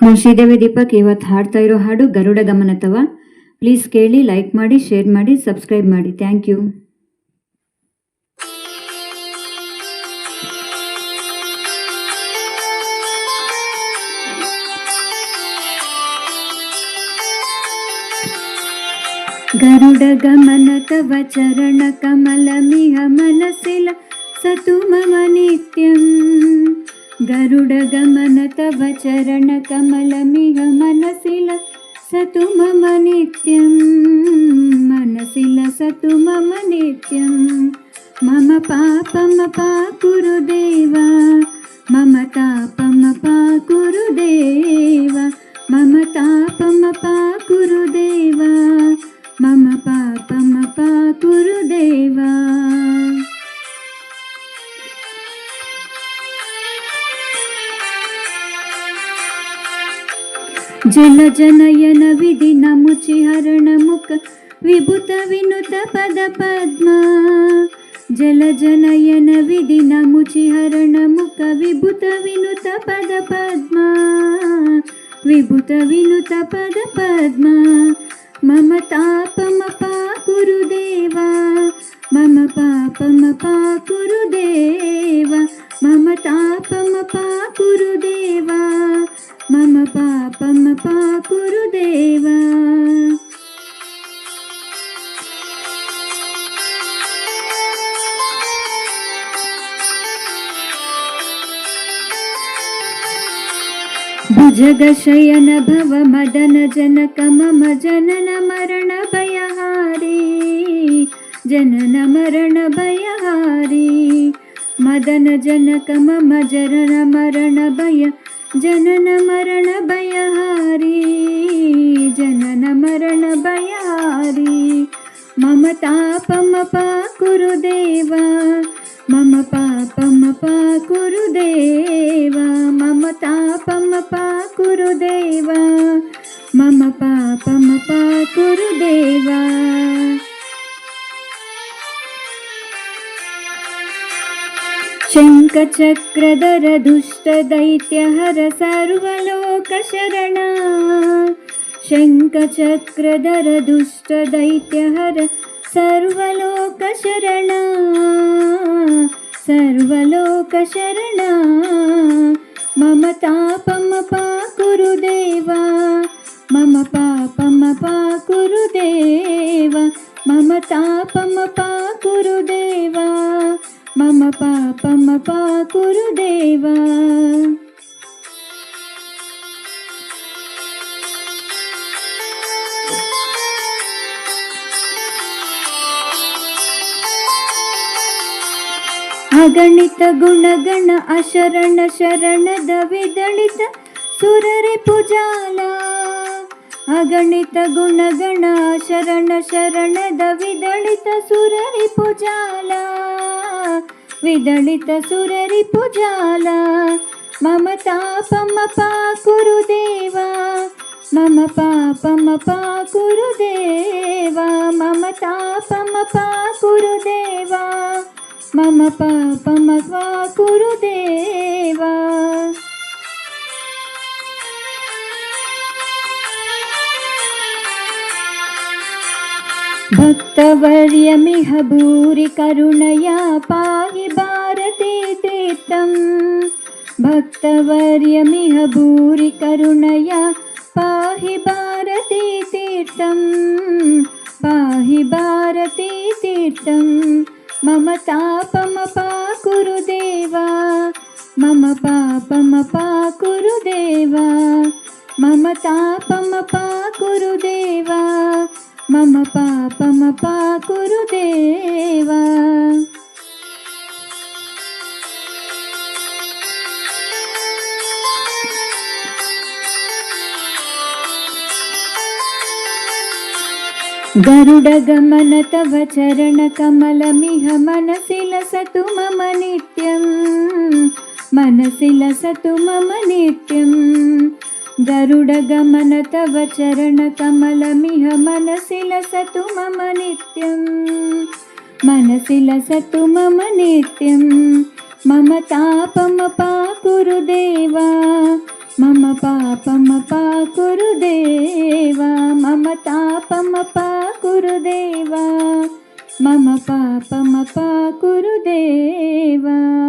ನಾನು ಶ್ರೀದೇವಿ ದೀಪಕ್ ಇವತ್ತು ಹಾಡ್ತಾ ಇರೋ ಹಾಡು ಗರುಡ ಗಮನತವ. ಪ್ಲೀಸ್ ಕೇಳಿ, ಲೈಕ್ ಮಾಡಿ, ಶೇರ್ ಮಾಡಿ, ಸಬ್ಸ್ಕ್ರೈಬ್ ಮಾಡಿ. Thank you. ಗರುಡ ಗಮನ ತವ ಚರಣ ಕಮಲ ಮಿಹ ಮನಸಿಲ ಸತು ಮಮ ನಿತ್ಯಂ. ಗರುಡ ಗಮನ ತವ ಚರಣ ಕಮಲ ಮಿಹ ಮನಸಿಲ ಸತು ಮಮ ನಿತ್ಯಂ. ಮನಸಿಲ ಸತು ಮಮ ನಿತ್ಯಂ. ಮಮ ಪಾಪಮ ಪಾಕುರು ದೇವ, ಮಮ ತಾಪಮ ಪಾಕುರು ದೇವ, ಮಮ ತಾಪಮ ಪಾಕುರು ದೇವ, ಮಮ ಪಾಪಮ ಪಾಕುರು ದೇವ. ಜಲ ಜನಯನ ವಿಧಿ ನಮುಚಿ ಹರಣ ಮುಖ ವಿಭುತ ವಿನುತ ಪದ ಪದ್ಮ. ಜಲ ಜನಯನ ವಿಧಿ ನಮುಚಿ ಹರಣ ಮುಖ ವಿಭುತ ವಿನುತ ಪದ ಪದ್ಮ. ವಿಭುತ ವಿನುತ ಪದ ಪದ್ಮ. ಮಮ ತಾಪಮ ಪಾಕುರು ದೇವ, ಮಮ ಪಾಪಮ ಪಾಕುರು ದೇವ, ಮಮ ತಾಪಮ ಪಾಕುರು ದೇವ, ಮಮ ಪಾಪಮ ಪಾಕುರು ದೇವ. ಭುಜಗ ಶಯನ ಭವ ಮದನ ಜನಕ ಮಮ ಜನನ ಮರಣ ಭಯಹಾರಿ. ಜನನ ಮರಣ ಭಯಹಾರಿ. ಮದನ ಜನಕ ಮಮ ಜನನ ಮರಣ ಭಯ, ಜನನ ಮರಣ ಭಯಹಾರಿ. ಜನನ ಮರಣ ಭಯಹಾರಿ. ಮಮ ತಾಪಮ ಪಾಕುರು ದೇವ, ಮಮ ಪಾಪಮ ಪಾಕುರು ದೇವ, ಮಮ ತಾಪಮ ಪಾಕುರು ದೇವ, ಮಮ ಪಾಪಮ ಪಾಕುರು ದೇವ. ಶಂಖ ಚಕ್ರಧರ ದುಷ್ಟ ದೈತ್ಯ ಹರ ಸರ್ವಲೋಕ ಶರಣ. ಶಂಖ ಚಕ್ರಧರ ದುಷ್ಟ ದೈತ್ಯ ಹರ ಸರ್ವಲೋಕ ಶರಣ. ಸರ್ವಲೋಕ ಶರಣ. ಮಮ ತಾಪಮ ಪಾಕುರು ದೇವ, ಮಮ ಪಾಪಮ ಪಾಕುರು ದೇವ, ಮಮ ತಾಪಮ ಪಾಕುರು ದೇವ, ಮಮ ಪಾಪಮ ಪಾಕುರು ದೇವ. ಅಗಣಿತ ಗುಣಗಣ ಅಶರಣ ಶರಣದ ವಿದಳಿತ ಸುರರಿ ಪುಜಾಲ. ಅಗಣಿತ ಗುಣಗಣ ಶರಣ ಶರಣದ ವಿದಳಿತ ಸುರರಿ ಪುಜಾಲ. ವಿದಳಿತ ಸುರರಿ ಪುಜಾಲ. ಮಮ ತಾಪಮ ಪಾಕುರು ದೇವ, ಮಮ ಪಾಪಮ ಪಾಕುರು ದೇವ, ಮಮ ತಾಪಮ ಪಾಕುರು ದೇವ, ಮಮ ಪಾಪಮ ಪಾಕುರು ದೇವ. ಭಕ್ತವರ್ಯಮಿಹ ಭೂರಿ ಕರುಣಯ ಪಾಹಿ ಭಾರತೀ ತೀರ್ಥಂ. ಭಕ್ತವರ್ಯಮಿಹ ಭೂರಿ ಕರುಣಯ ಪಾಹಿ ಭಾರತೀ ತೀರ್ಥಂ. ಪಾಹಿ ಭಾರತೀ ತೀರ್ಥಂ. ಮಮ ತಾಪಮ ಪಾಕುರು ದೇವ, ಮಮ ಪಾಪಮ ಪಾಕುರು ದೇವ, ಮಮ ತಾಪಮ ಪಾಕುರು ದೇವ, ಮಮ ಪಾಪಮ ಪಾಕುರು ದೇವ. ಗರುಡ ಗಮನ ತವ ಚರಣ ಕಮಲ ಮಿಹ ಮನಸಿಲ ಸತು ಮಮ ನಿತ್ಯಂ. ಮನಸಿಲ ಸತು ಮಮ ನಿತ್ಯಂ. ಗರುಡ ಗಮನ ತವ ಚರಣ ಕಮಲ ಮಿಹ ಮನಸಿಲ ಸತು ಮಮ ನಿತ್ಯಂ. ಮನಸಿಲ ಸತು ಮಮ ನಿತ್ಯಂ. ಮಮ ತಾಪಮ ಪಾಕುರು ದೇವ, ಮಮ पापमपा कुरुदेवा मम तापमपा कुरुदेवा मम पापमपा कुरुदेवा।